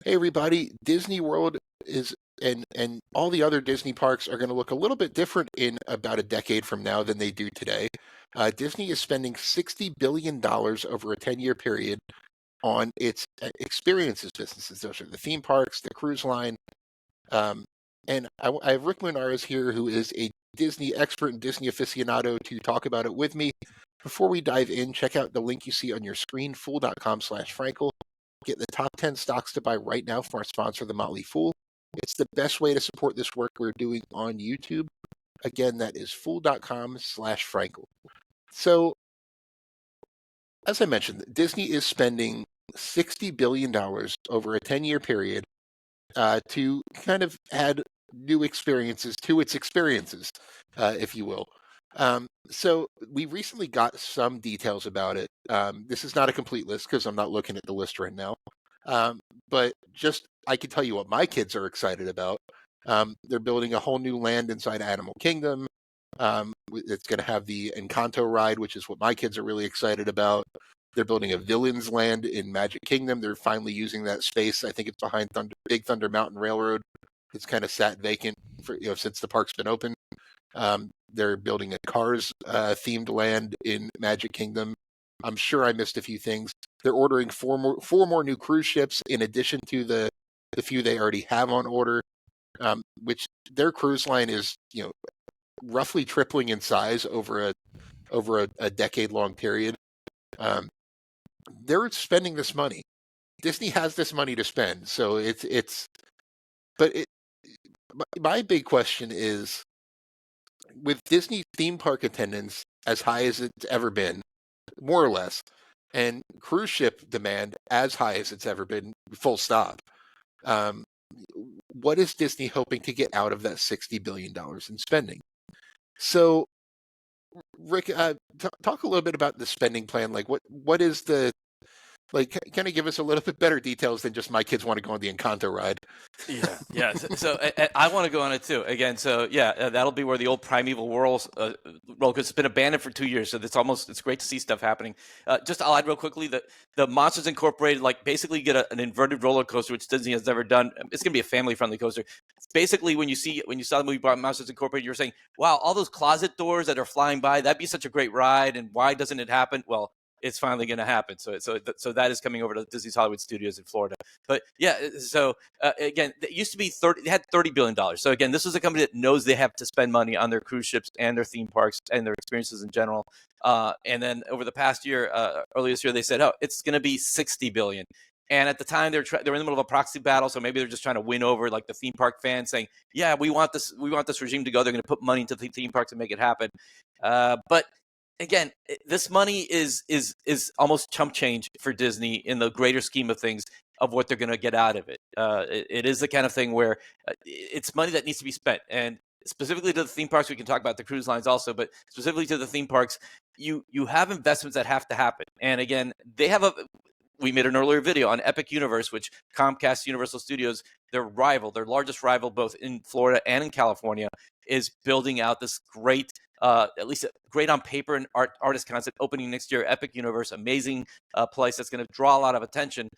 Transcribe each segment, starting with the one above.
Hey everybody, Disney World is and all the other Disney parks are going to look a little bit different in about a decade from now than they do today. Disney is spending $60 billion over a 10-year period on its experiences businesses. Those are the theme parks, the cruise line. Um, and I have Rick Munarriz here, who is a Disney expert and Disney aficionado, to talk about it with me. Before we dive in, check out the link you see on your screen, fool.com/Frankel. Get the top 10 stocks to buy right now from our sponsor, The Motley Fool. It's the best way to support this work we're doing on YouTube. Again, that is fool.com/Frankel. So, as I mentioned, Disney is spending $60 billion over a 10-year period to kind of add new experiences to its experiences, if you will. So we recently got some details about it. This is not a complete list because I'm not looking at the list right now. But just I can tell you what my kids are excited about. They're building a whole new land inside Animal Kingdom. It's going to have the Encanto ride, which is what my kids are really excited about. They're building a Villains Land in Magic Kingdom. They're finally using that space. I think it's behind Big Thunder Mountain Railroad. It's kind of sat vacant for since the park's been open. They're building a Cars themed land in Magic Kingdom. I'm sure I missed a few things. They're ordering four more new cruise ships in addition to the few they already have on order. Which their cruise line is roughly tripling in size over a decade long period. They're spending this money. Disney has this money to spend, so my big question is, with Disney theme park attendance as high as it's ever been, more or less, and cruise ship demand as high as it's ever been, full stop. What is Disney hoping to get out of that $60 billion in spending? So, Rick, talk a little bit about the spending plan. Like, what is the kind of give us a little bit better details than just my kids want to go on the Encanto ride. Yeah. So I want to go on it too. Again, so yeah, that'll be where the old Primeval Worlds roller coaster. It's been abandoned for 2 years, so it's great to see stuff happening. I'll add real quickly that the Monsters Incorporated, basically get an inverted roller coaster, which Disney has never done. It's gonna be a family friendly coaster. Basically, when you saw the movie Monsters Incorporated, you're saying, wow, all those closet doors that are flying by, that'd be such a great ride, and why doesn't it happen? Well, it's finally going to happen. So that is coming over to Disney's Hollywood Studios in Florida. But yeah, so again, it used to be they had $30 billion. So again, this is a company that knows they have to spend money on their cruise ships and their theme parks and their experiences in general. And then over the past year, earlier this year, they said, oh, it's going to be $60 billion. And at the time, they're in the middle of a proxy battle, so maybe they're just trying to win over the theme park fans, saying, "Yeah, we want this regime to go. They're going to put money into the theme parks and make it happen." But again, this money is almost chump change for Disney in the greater scheme of things of what they're going to get out of it. It is the kind of thing where it's money that needs to be spent, and specifically to the theme parks. We can talk about the cruise lines also, but specifically to the theme parks, you have investments that have to happen. And again, we made an earlier video on Epic Universe, which Comcast Universal Studios, their largest rival, both in Florida and in California, is building out this great, at least great on paper and artist concept, opening next year. Epic Universe, amazing place that's going to draw a lot of attention.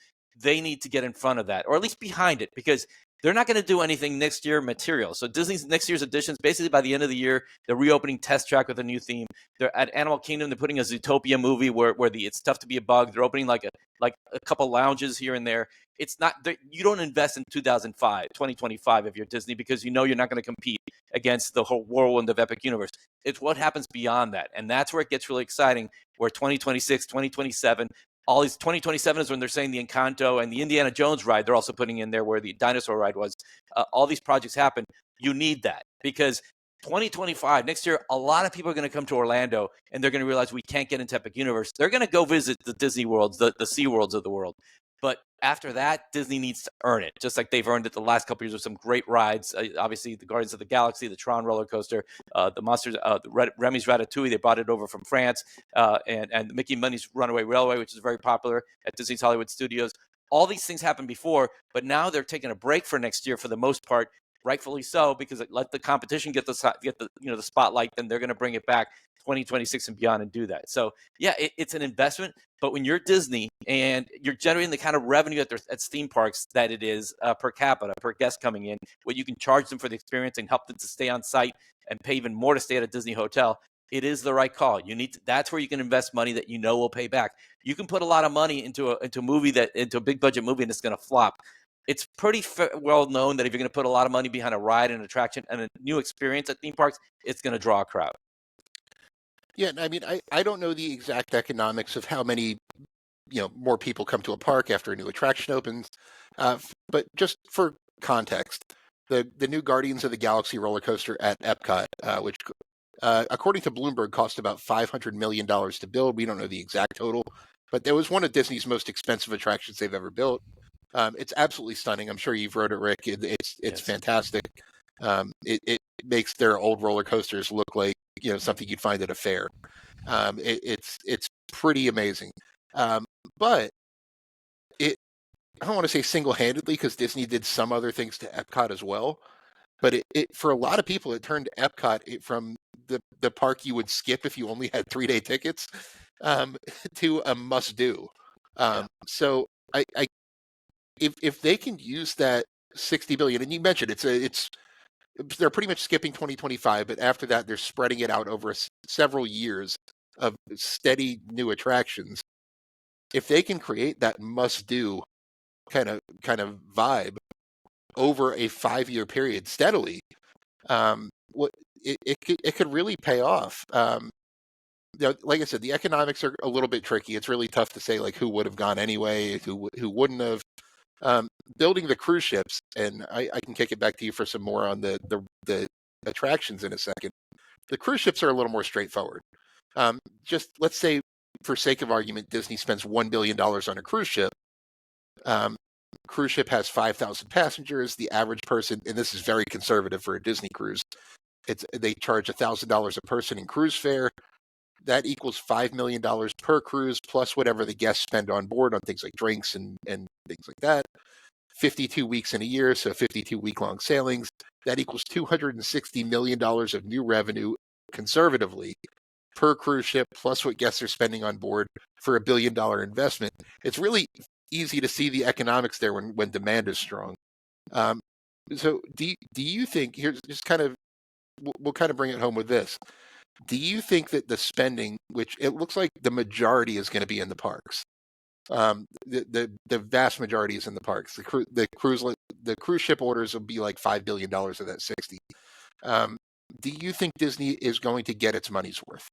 They need to get in front of that, or at least behind it, because they're not going to do anything next year material. So Disney's next year's editions, basically by the end of the year, they're reopening Test Track with a new theme. They're at Animal Kingdom. They're putting a Zootopia movie where it's tough to be a bug. They're opening like a couple lounges here and there. It's not, you don't invest in 2025 if you're Disney, because you're not going to compete against the whole whirlwind of Epic Universe. It's what happens beyond that. And that's where it gets really exciting, where 2026, 2027, all these 2027 is when they're saying the Encanto and the Indiana Jones ride, they're also putting in there where the dinosaur ride was. All these projects happen. You need that, because 2025, next year, a lot of people are going to come to Orlando and they're going to realize we can't get into Epic Universe. They're going to go visit the Disney Worlds, the Sea Worlds of the world. But after that, Disney needs to earn it, just like they've earned it the last couple of years with some great rides. Obviously, the Guardians of the Galaxy, the Tron roller coaster, the Monsters, Remy's Ratatouille, they brought it over from France, and the Mickey Minnie's Runaway Railway, which is very popular at Disney's Hollywood Studios. All these things happened before, but now they're taking a break for next year for the most part. rightfully so, because it let the competition get the spotlight. Then they're going to bring it back 2026 and beyond and do that. So yeah, it's an investment. But when you're Disney and you're generating the kind of revenue at theme parks that it is per capita, per guest coming in, what you can charge them for the experience and help them to stay on site and pay even more to stay at a Disney hotel, it is the right call. That's where you can invest money that will pay back. You can put a lot of money into a big budget movie and it's going to flop. It's pretty well known that if you're going to put a lot of money behind a ride and attraction and a new experience at theme parks, it's going to draw a crowd. Yeah, I mean, I don't know the exact economics of how many, more people come to a park after a new attraction opens. But just for context, the new Guardians of the Galaxy roller coaster at Epcot, which according to Bloomberg cost about $500 million to build. We don't know the exact total, but it was one of Disney's most expensive attractions they've ever built. It's absolutely stunning. I'm sure you've rode it, Rick. It's Yes. fantastic. It makes their old roller coasters look like something you'd find at a fair. It's pretty amazing. But I don't want to say single-handedly, because Disney did some other things to Epcot as well. But it for a lot of people, it turned Epcot from the park you would skip if you only had 3-day tickets to a must-do. So if they can use that $60 billion, and you mentioned they're pretty much skipping 2025, but after that they're spreading it out over several years of steady new attractions. If they can create that must-do kind of vibe over a 5-year period steadily, it could really pay off. Like I said, the economics are a little bit tricky. It's really tough to say like who would have gone anyway, who wouldn't have. Building the cruise ships, and I can kick it back to you for some more on the attractions in a second. The cruise ships are a little more straightforward. Just let's say, for sake of argument, Disney spends $1 billion on a cruise ship. Cruise ship has 5,000 passengers. The average person, and this is very conservative for a Disney cruise, they charge $1,000 a person in cruise fare. That equals $5 million per cruise, plus whatever the guests spend on board on things like drinks and things like that. 52 weeks in a year, so 52 week-long sailings. That equals $260 million of new revenue, conservatively, per cruise ship, plus what guests are spending on board for $1 billion investment. It's really easy to see the economics there when demand is strong. So do you think, here's just we'll kind of bring it home with this. Do you think that the spending, which it looks like the majority is going to be in the parks, the vast majority is in the parks. The cruise ship orders will be like $5 billion of that 60. Do you think Disney is going to get its money's worth?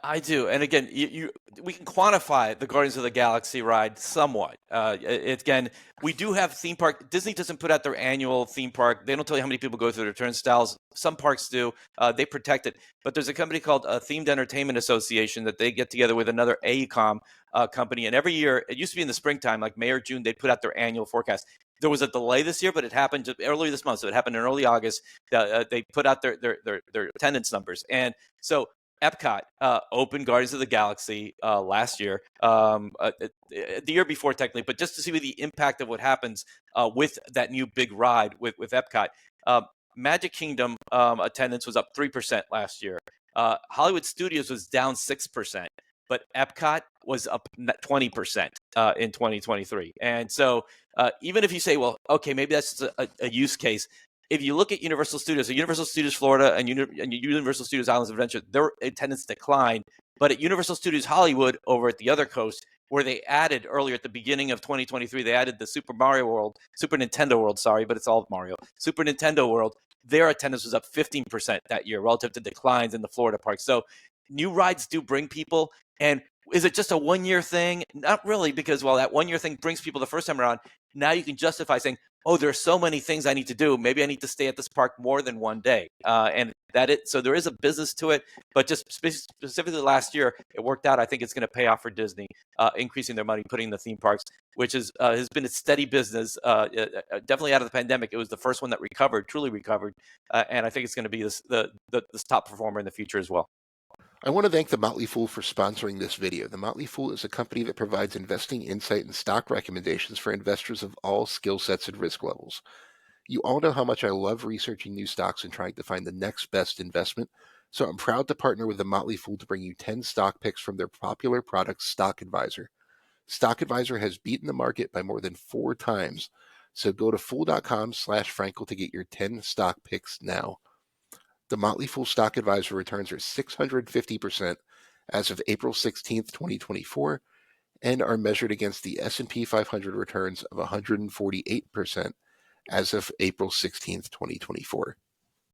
I do, and again, we can quantify the Guardians of the Galaxy ride somewhat. Again, we do have theme park. Disney doesn't put out their annual theme park. They don't tell you how many people go through their turnstiles. Some parks do. They protect it. But there's a company called Themed Entertainment Association that they get together with another AECOM company, and every year, it used to be in the springtime, like May or June, they'd put out their annual forecast. There was a delay this year, but it happened just early this month. So it happened in early August. They put out their attendance numbers, and so Epcot opened Guardians of the Galaxy last year, the year before technically, but just to see the impact of what happens with that new big ride with Epcot. Magic Kingdom attendance was up 3% last year. Hollywood Studios was down 6%, but Epcot was up 20% in 2023. And so even if you say, well, okay, maybe that's just a use case. If you look at Universal Studios, so Universal Studios Florida and Universal Studios Islands of Adventure, their attendance declined. But at Universal Studios Hollywood, over at the other coast, where they added earlier at the beginning of 2023, they added the Super Nintendo World, but it's all Mario. Super Nintendo World, their attendance was up 15% that year relative to declines in the Florida park. So new rides do bring people. And is it just a one-year thing? Not really, because while that one-year thing brings people the first time around, now you can justify saying, oh, there are so many things I need to do. Maybe I need to stay at this park more than one day. So there is a business to it, but just specifically last year, it worked out. I think it's going to pay off for Disney, increasing their money, putting in the theme parks, which has been a steady business. Definitely out of the pandemic, it was the first one that truly recovered. And I think it's going to be the top performer in the future as well. I want to thank The Motley Fool for sponsoring this video. The Motley Fool is a company that provides investing insight and stock recommendations for investors of all skill sets and risk levels. You all know how much I love researching new stocks and trying to find the next best investment. So I'm proud to partner with the Motley Fool to bring you 10 stock picks from their popular product, Stock Advisor. Stock Advisor has beaten the market by more than 4 times. So go to fool.com/Frankel to get your 10 stock picks now. The Motley Fool Stock Advisor returns are 650% as of April 16th, 2024, and are measured against the S&P 500 returns of 148% as of April 16th, 2024.